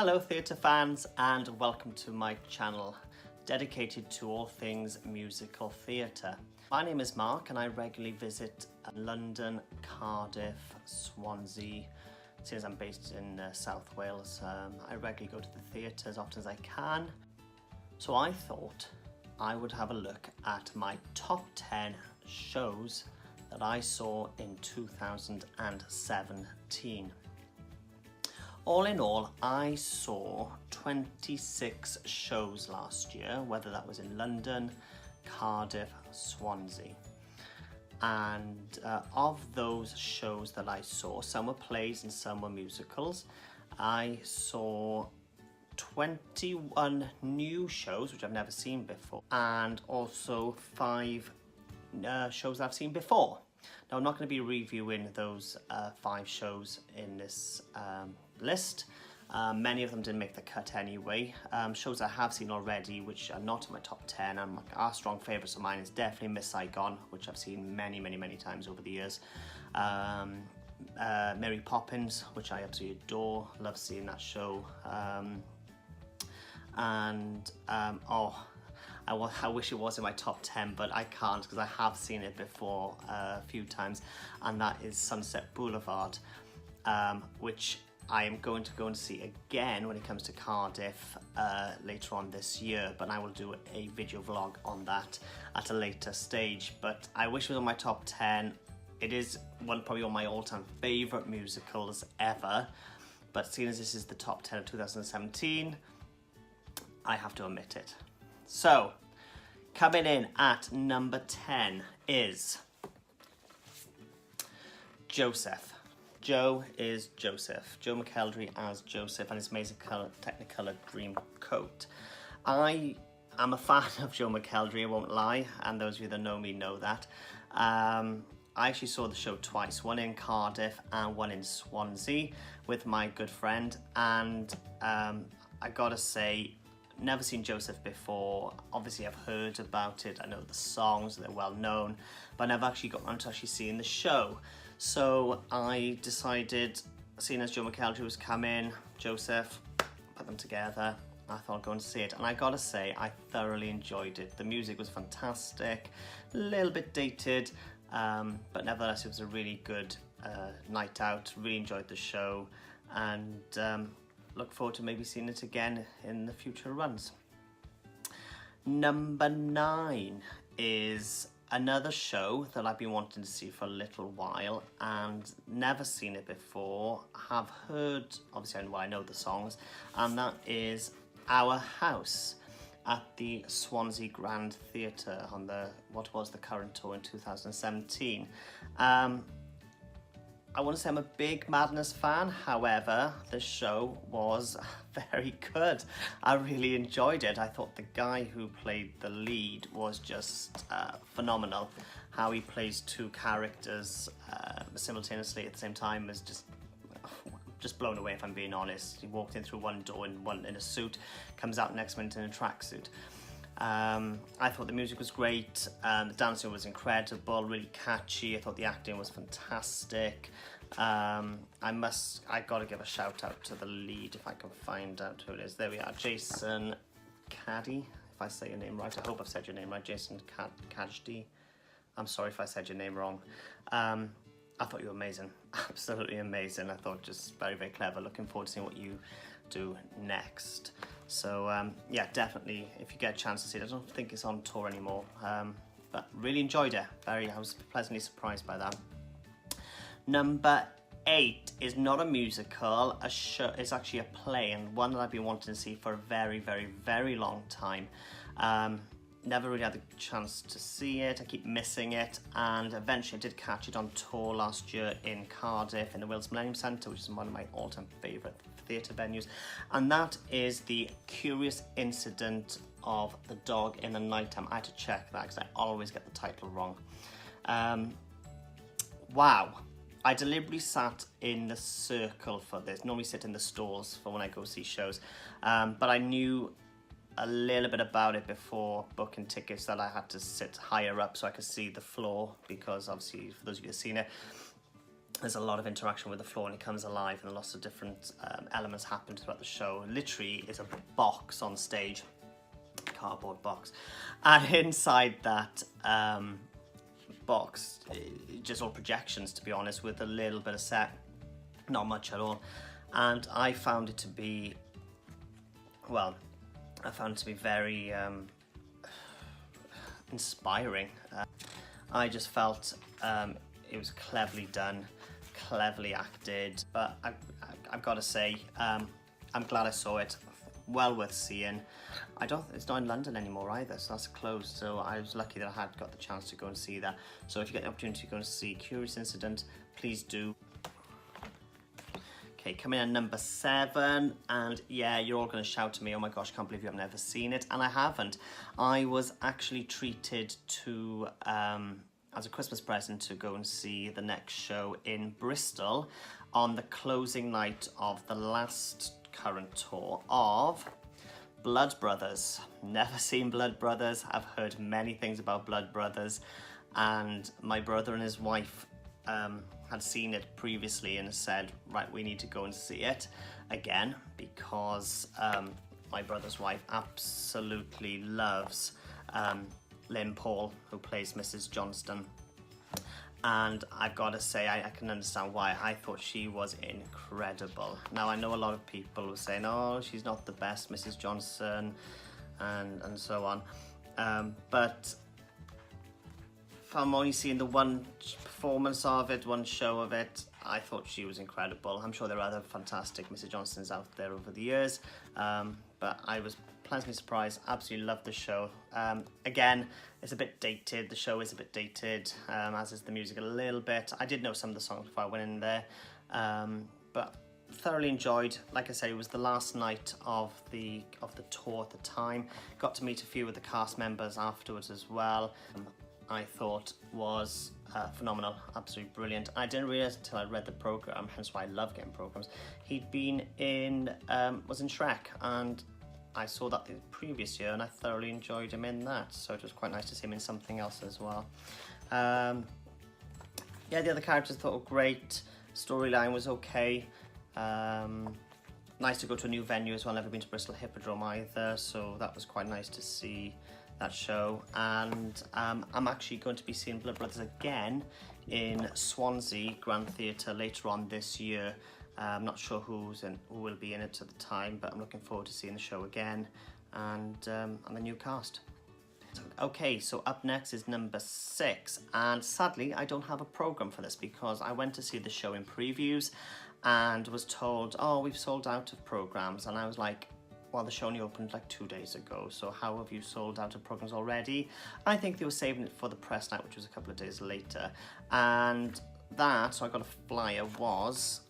Hello theatre fans and welcome to my channel dedicated to all things musical theatre. My name is Mark and I regularly visit London, Cardiff, Swansea. Since I'm based in South Wales, I regularly go to the theatre as often as I can. So I thought I would have a look at my top 10 shows that I saw in 2017. All in all, I saw 26 shows last year, whether that was in London, Cardiff, Swansea. And of those shows that I saw, some were plays and some were musicals. I saw 21 new shows, which I've never seen before, and also 5 shows that I've seen before. Now, I'm not going to be reviewing those 5 shows in this list. Many of them didn't make the cut anyway. Shows I have seen already, which are not in my top 10, and are strong favourites of mine, is definitely Miss Saigon, which I've seen many times over the years. Mary Poppins, which I absolutely adore, love seeing that show. I wish it was in my top 10, but I can't because I have seen it before a few times, and that is Sunset Boulevard, which I am going to go and see again when it comes to Cardiff later on this year, but I will do a video vlog on that at a later stage. But I wish it was on my top 10. It is probably one of my all-time favourite musicals ever, but seeing as this is the top 10 of 2017, I have to omit it. So, coming in at number 10 is Joseph. Joe is Joseph. Joe McElderry as Joseph and his amazing Technicolor Dream Coat. I am a fan of Joe McElderry, I won't lie, and those of you that know me know that. I actually saw the show twice, one in Cardiff and one in Swansea with my good friend, and I gotta say, never seen Joseph before. Obviously I've heard about it, I know the songs, they're well known, but I never actually got on to actually seeing the show. So I decided, seeing as Joe McElderry was coming, Joseph, put them together, I thought I'd go and see it, and I gotta say I thoroughly enjoyed it. The music was fantastic, a little bit dated, but nevertheless it was a really good night out. Really enjoyed the show, and look forward to maybe seeing it again in the future runs. Number 9 is another show that I've been wanting to see for a little while and never seen it before. Have heard, obviously I know the songs, and that is Our House at the Swansea Grand Theatre on what was the current tour in 2017. I want to say I'm a big Madness fan, however, the show was very good. I really enjoyed it. I thought the guy who played the lead was just phenomenal. How he plays 2 characters simultaneously at the same time is just blown away, if I'm being honest. He walked in through one door in a suit, comes out next minute in a tracksuit. I thought the music was great, the dancing was incredible, really catchy. I thought the acting was fantastic. I gotta give a shout out to the lead if I can find out who it is. There we are, Jason Caddy, if I say your name right. I hope I've said your name right, Jason Caddy. I'm sorry if I said your name wrong. I thought you were amazing, absolutely amazing. I thought just very clever. Looking forward to seeing what you do next. So yeah, definitely if you get a chance to see it. I don't think it's on tour anymore, but really enjoyed it. I was pleasantly surprised by that. Number 8 is not a musical, a show. It's actually a play, and one that I've been wanting to see for a very long time. Never really had the chance to see it. I keep missing it, and eventually I did catch it on tour last year in Cardiff in the Wales Millennium Centre, which is one of my all-time favourite theatre venues, and that is The Curious Incident of the Dog in the Nighttime. I had to check that because I always get the title wrong. Wow. I deliberately sat in the circle for this. Normally sit in the stalls for when I go see shows, but I knew a little bit about it before booking tickets, that I had to sit higher up so I could see the floor, because obviously for those of you who've seen it, there's a lot of interaction with the floor and it comes alive, and lots of different elements happen throughout the show. Literally, it's a box on stage, cardboard box, and inside that box, just all projections, to be honest, with a little bit of set, not much at all. And I found it to be, well, I found it to be very inspiring. I just felt it was cleverly done, cleverly acted, but I've got to say, I'm glad I saw it. Well worth seeing. It's not in London anymore either, so that's closed. So I was lucky that I had got the chance to go and see that. So if you get the opportunity to go and see Curious Incident, please do. Okay, coming in at number 7, and yeah, you're all going to shout to me, oh my gosh, can't believe you have never seen it, and I haven't. I was actually treated to, as a Christmas present, to go and see the next show in Bristol on the closing night of the last current tour of Blood Brothers. Never seen Blood Brothers. I've heard many things about Blood Brothers, and my brother and his wife had seen it previously and said, right, we need to go and see it again, because my brother's wife absolutely loves Lynn Paul, who plays Mrs. Johnston. And I've got to say, I can understand why. I thought she was incredible. Now, I know a lot of people were saying, oh, she's not the best Mrs. Johnson, and so on. But from only seeing the one performance of it, one show of it, I thought she was incredible. I'm sure there are other fantastic Mrs. Johnsons out there over the years, but I was pleasantly surprised. Absolutely loved the show. Again, it's a bit dated. The show is a bit dated, as is the music a little bit. I did know some of the songs before I went in there, but thoroughly enjoyed. Like I say, it was the last night of the tour at the time. Got to meet a few of the cast members afterwards as well. I thought was phenomenal, absolutely brilliant. I didn't realise until I read the programme, hence why I love getting programmes. He'd been in, was in Shrek, and I saw that the previous year and I thoroughly enjoyed him in that, so it was quite nice to see him in something else as well. Yeah, the other characters I thought were great, storyline was okay. Nice to go to a new venue as well, never been to Bristol Hippodrome either, so that was quite nice to see that show. And I'm actually going to be seeing Blood Brothers again in Swansea Grand Theatre later on this year. I'm not sure who will be in it at the time, but I'm looking forward to seeing the show again and the new cast. Okay, so up next is number 6, and sadly I don't have a programme for this because I went to see the show in previews and was told, oh, we've sold out of programmes, and I was like, well, the show only opened like 2 days ago, so how have you sold out of programmes already? I think they were saving it for the press night, which was a couple of days later, and that, so I got a flyer, was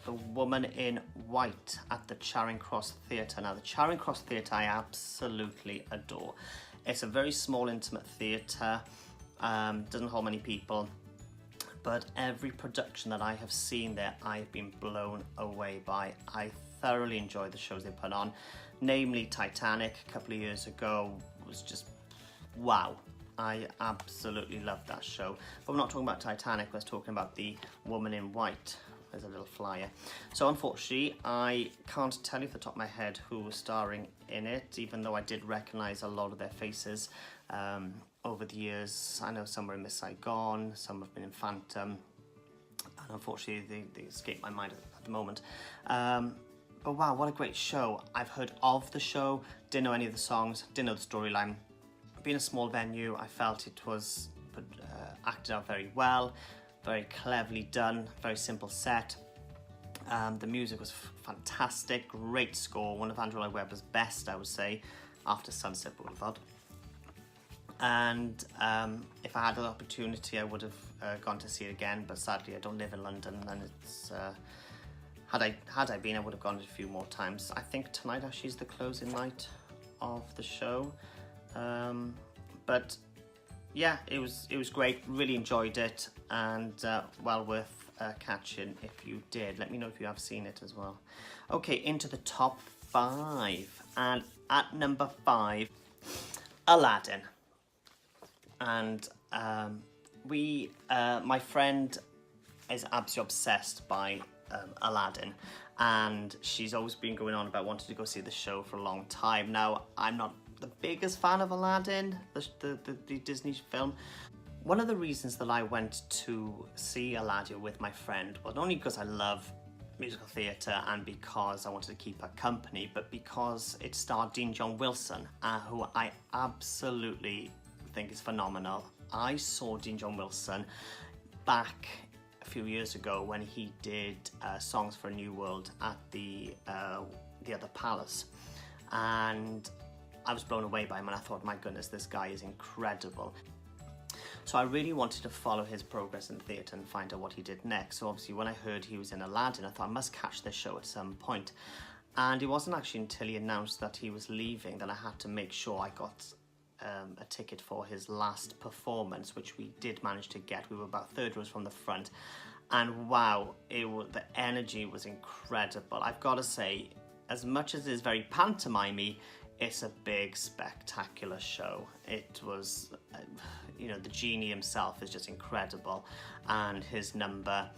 The Woman in White at the Charing Cross Theatre. Now, the Charing Cross Theatre I absolutely adore. It's a very small, intimate theatre, doesn't hold many people, but every production that I have seen there, I've been blown away by. I thoroughly enjoyed the shows they put on, namely Titanic a couple of years ago was just wow. I absolutely loved that show. But we're not talking about Titanic, we're talking about The Woman in White. There's a little flyer. So unfortunately, I can't tell you off the top of my head who was starring in it, even though I did recognise a lot of their faces over the years. I know some were in Miss Saigon, some have been in Phantom, and unfortunately they escape my mind at the moment. But wow, what a great show. I've heard of the show, didn't know any of the songs, didn't know the storyline. Being a small venue, I felt it was acted out very well, very cleverly done, very simple set. The music was fantastic, great score, one of Andrew Lloyd Webber's best, I would say, after Sunset Boulevard. And if I had the opportunity, I would have gone to see it again, but sadly I don't live in London, and it's had I been, I would have gone a few more times. I think tonight actually is the closing night of the show, but yeah, it was great, really enjoyed it, and well worth catching if you did. Let me know if you have seen it as well. Okay, into the top 5, and at number 5, Aladdin. And my friend is absolutely obsessed by Aladdin, and she's always been going on about wanting to go see the show for a long time. Now, I'm not the biggest fan of Aladdin, the Disney film. One of the reasons that I went to see Aladdin with my friend was not only because I love musical theatre and because I wanted to keep her company, but because it starred Dean John Wilson, who I absolutely think is phenomenal. I saw Dean John Wilson back a few years ago when he did Songs for a New World at the other palace, and I was blown away by him, and I thought, my goodness, this guy is incredible. So I really wanted to follow his progress in theatre and find out what he did next. So obviously when I heard he was in Aladdin, I thought I must catch this show at some point. And it wasn't actually until he announced that he was leaving that I had to make sure I got a ticket for his last performance, which we did manage to get. We were about third rows from the front. And wow, the energy was incredible. I've got to say, as much as it is very pantomime-y, it's a big, spectacular show. It was, you know, the genie himself is just incredible, and his number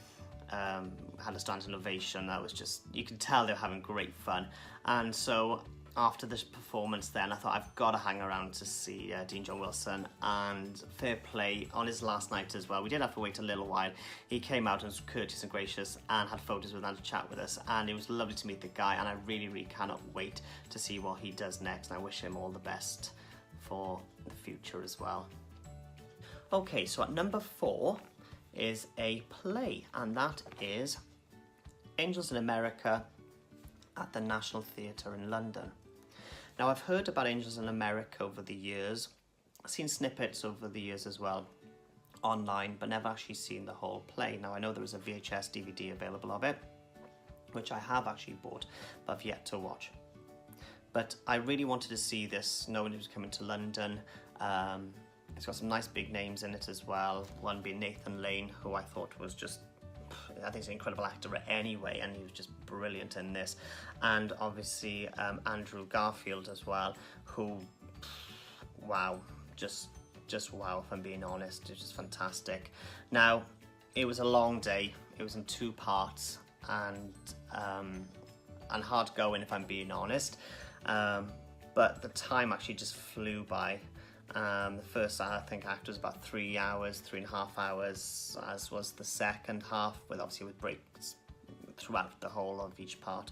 had a standing ovation. That was just, you can tell they were having great fun. And so after this performance then, I thought I've got to hang around to see Dean John Wilson, and fair play, on his last night as well. We did have to wait a little while. He came out and was courteous and gracious and had photos with us and had a chat with us, and it was lovely to meet the guy, and I really, really cannot wait to see what he does next, and I wish him all the best for the future as well. Okay, so at number 4 is a play, and that is Angels in America at the National Theatre in London. Now, I've heard about Angels in America over the years. I've seen snippets over the years as well online, but never actually seen the whole play. Now, I know there is a VHS DVD available of it, which I have actually bought, but I've yet to watch. But I really wanted to see this, knowing it was coming to London. It's got some nice big names in it as well, one being Nathan Lane, who I thought was just, I think he's an incredible actor anyway, and he was just brilliant in this. And obviously Andrew Garfield as well, who, wow, just wow, if I'm being honest. It's just fantastic. Now, it was a long day. It was in 2 parts, and hard going, if I'm being honest. But the time actually just flew by. The first, I think, act was about 3 hours, 3.5 hours, as was the second half, with breaks throughout the whole of each part,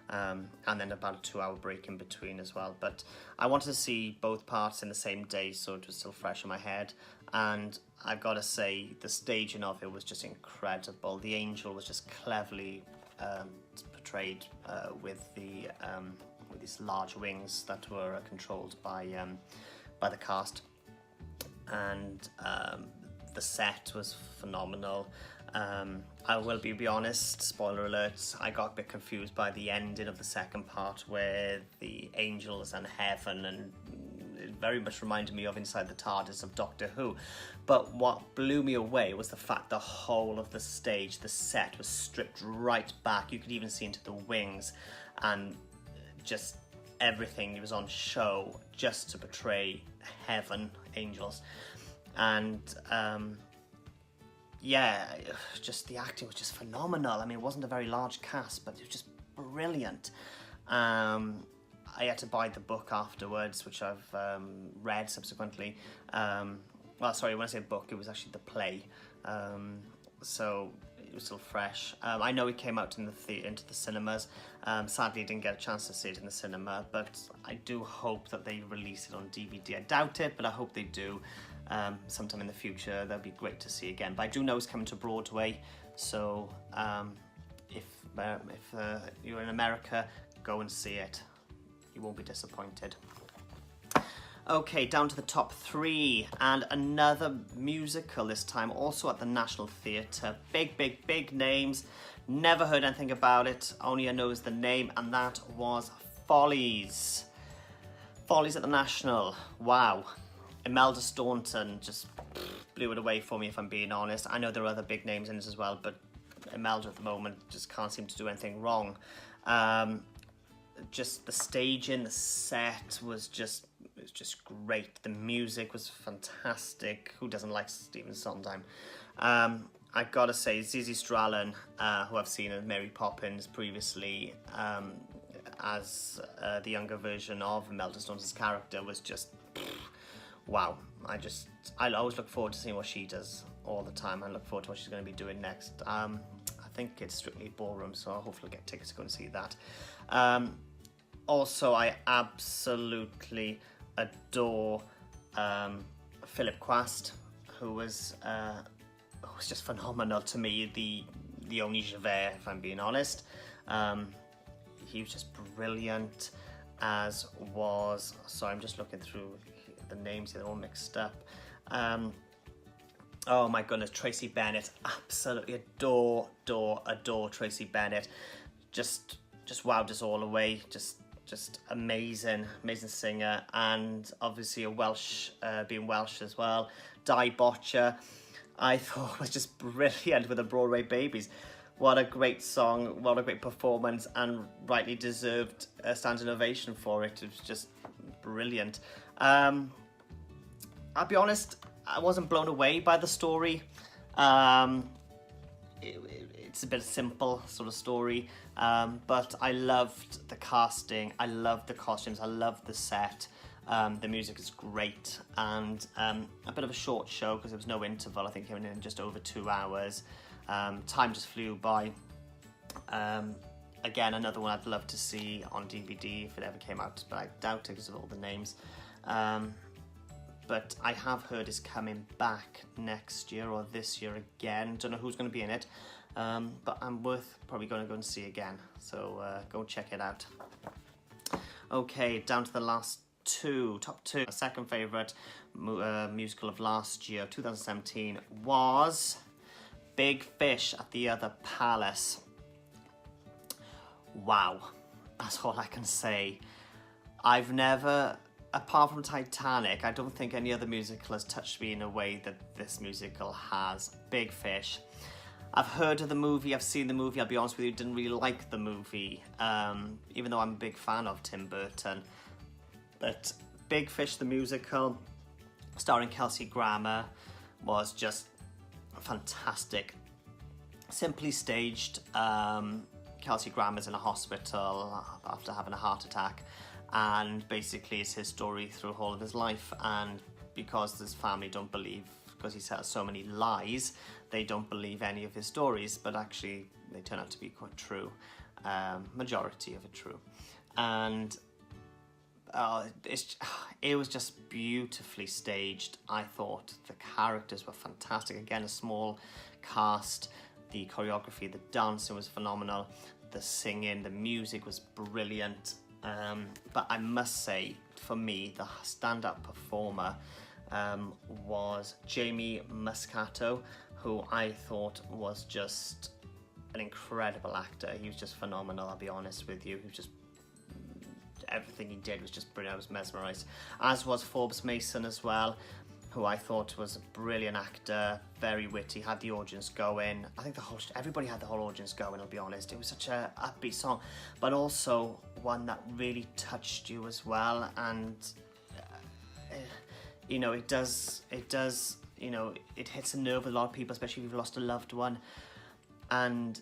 and then about a 2-hour break in between as well. But I wanted to see both parts in the same day, so it was still fresh in my head. And I've got to say, the staging of it was just incredible. The angel was just cleverly portrayed with these large wings that were controlled by the cast, and the set was phenomenal. I will be honest, spoiler alert, I got a bit confused by the ending of the second part, where the angels and heaven, and it very much reminded me of Inside the TARDIS of Doctor Who. But what blew me away was the fact the whole of the stage, the set, was stripped right back. You could even see into the wings, and just everything was on show just to portray heaven, angels. And yeah, just the acting was just phenomenal. I mean, it wasn't a very large cast, but it was just brilliant. I had to buy the book afterwards, which I've read subsequently. Well, sorry, when I say book, it was actually the play. So it was still fresh. I know it came out into the cinemas. Sadly, I didn't get a chance to see it in the cinema, but I do hope that they release it on DVD. I doubt it, but I hope they do sometime in the future. That'd be great to see again. But I do know it's coming to Broadway, so if you're in America, go and see it. You won't be disappointed. Okay, down to the top 3, and another musical this time, also at the National Theatre. Big names. Never heard anything about it, only I know is the name, and that was Follies. Follies at the National. Wow. Imelda Staunton just blew it away for me, if I'm being honest. I know there are other big names in it as well, but Imelda at the moment just can't seem to do anything wrong. Just the staging, the set was just great. The music was fantastic. Who doesn't like Stephen Sondheim? I gotta say, Zizi Strallen, who I've seen as Mary Poppins previously, as the younger version of Imelda Staunton's character, was just wow. I always look forward to seeing what she does all the time. I look forward to what she's going to be doing next. I think it's Strictly Ballroom, so I'll hopefully get tickets to go and see that. Also, I absolutely adore Philip Quast, who was just phenomenal to me. The only Javert, if I'm being honest. He was just brilliant, as was. Sorry, I'm just looking through the names, they're all mixed up. Oh my goodness, Tracy Bennett. Absolutely adore Tracy Bennett. Just wowed us all away. Just amazing singer, and obviously a Welsh, being Welsh as well. Di Botcher, I thought was just brilliant with the Broadway Babies. What a great song, what a great performance, and rightly deserved a standing ovation for it. It was just brilliant. I'll be honest, I wasn't blown away by the story. It's a bit simple sort of story, but I loved the casting, I loved the costumes, I loved the set. The music is great, and a bit of a short show because there was no interval. I think it came in just over 2 hours. Time just flew by. Again, another one I'd love to see on DVD if it ever came out, but I doubt it because of all the names. But I have heard it's coming back next year or this year again. Don't know who's going to be in it, but I'm probably going to go and see again. So go check it out. Okay, down to the last top two. My second favourite musical of last year, 2017, was Big Fish at the Other Palace. Wow, that's all I can say. I've never, apart from Titanic, I don't think any other musical has touched me in a way that this musical has. Big Fish. I've heard of the movie, I've seen the movie, I'll be honest with you, didn't really like the movie, even though I'm a big fan of Tim Burton. But Big Fish, the musical, starring Kelsey Grammer, was just fantastic. Simply staged. Kelsey Grammer's in a hospital after having a heart attack, and basically it's his story through the whole of his life. And because his family don't believe, because he tells so many lies, they don't believe any of his stories, but actually they turn out to be quite true. Majority of it true. And it was just beautifully staged. I thought the characters were fantastic. Again, a small cast. The choreography, the dancing was phenomenal. The singing, the music was brilliant. But I must say, for me, the stand-up performer was Jamie Muscato, who I thought was just an incredible actor. He was just phenomenal, I'll be honest with you. He was just, everything he did was just brilliant. I was mesmerised. As was Forbes Mason as well, who I thought was a brilliant actor, very witty, had the audience going. I think everybody had the whole audience going, I'll be honest. It was such a upbeat song, but also one that really touched you as well. And you know, it does, you know, it hits a nerve with a lot of people, especially if you've lost a loved one. And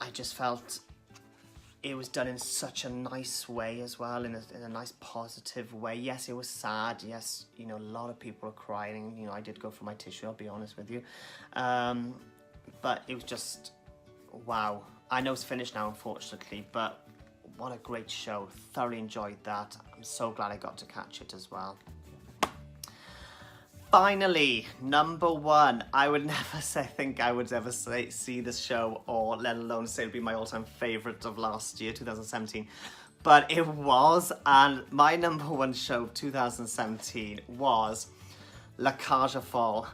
I just felt it was done in such a nice way as well, in a nice positive way. Yes, it was sad. Yes, you know, a lot of people were crying. You know, I did go for my tissue, I'll be honest with you. But it was just, wow. I know it's finished now, unfortunately, but what a great show. Thoroughly enjoyed that. I'm so glad I got to catch it as well. Finally, number one. I would never think I would ever see this show, or let alone say it'd be my all-time favourite of last year, 2017. But it was, and my number one show of 2017 was La Cage aux Folles.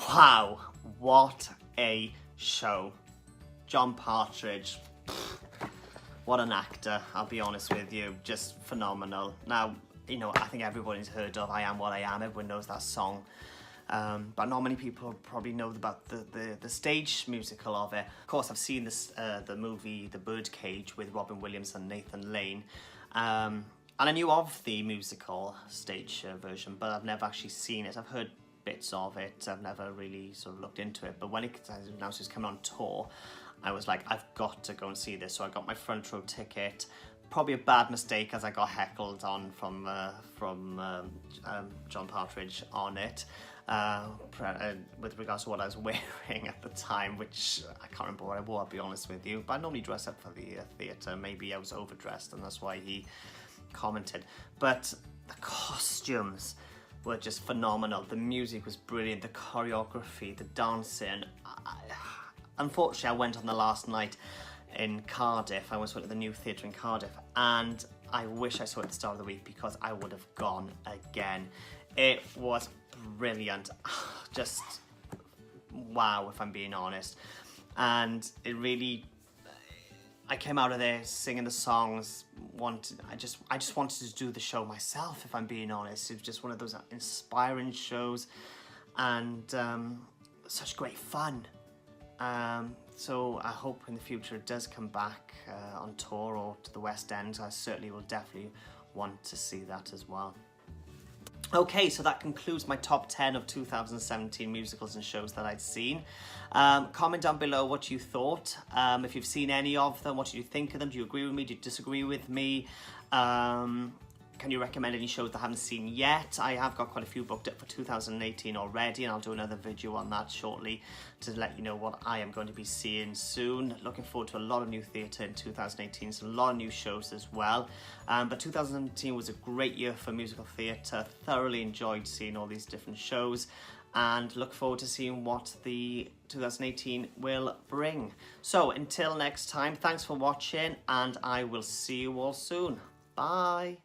Wow, what a show. John Partridge, what an actor, I'll be honest with you, just phenomenal. Now, you know, I think everybody's heard of I Am What I Am, everyone knows that song. But not many people probably know about the stage musical of it. Of course, I've seen this, the movie The Birdcage with Robin Williams and Nathan Lane. And I knew of the musical stage version, but I've never actually seen it. I've heard bits of it. I've never really sort of looked into it, but when it announced it's coming on tour, I was like, I've got to go and see this. So I got my front row ticket. Probably a bad mistake, as I got heckled on from John Partridge on it, with regards to what I was wearing at the time, which I can't remember what I wore, I'll be honest with you. But I normally dress up for the theatre. Maybe I was overdressed, and that's why he commented. But the costumes were just phenomenal. The music was brilliant. The choreography, the dancing. Unfortunately, I went on the last night in Cardiff. I went to the new theatre in Cardiff, and I wish I saw it at the start of the week, because I would have gone again. It was brilliant. Just wow, if I'm being honest. And it really, I came out of there singing the songs. I just wanted to do the show myself, if I'm being honest. It was just one of those inspiring shows, and such great fun. So I hope in the future it does come back on tour or to the West End. I certainly will definitely want to see that as well. Okay, so that concludes my top 10 of 2017 musicals and shows that I'd seen. Comment down below what you thought. If you've seen any of them, what did you think of them? Do you agree with me? Do you disagree with me? Can you recommend any shows that I haven't seen yet? I have got quite a few booked up for 2018 already, and I'll do another video on that shortly to let you know what I am going to be seeing soon. Looking forward to a lot of new theatre in 2018, so a lot of new shows as well. But 2017 was a great year for musical theatre. Thoroughly enjoyed seeing all these different shows, and look forward to seeing what the 2018 will bring. So until next time, thanks for watching, and I will see you all soon. Bye.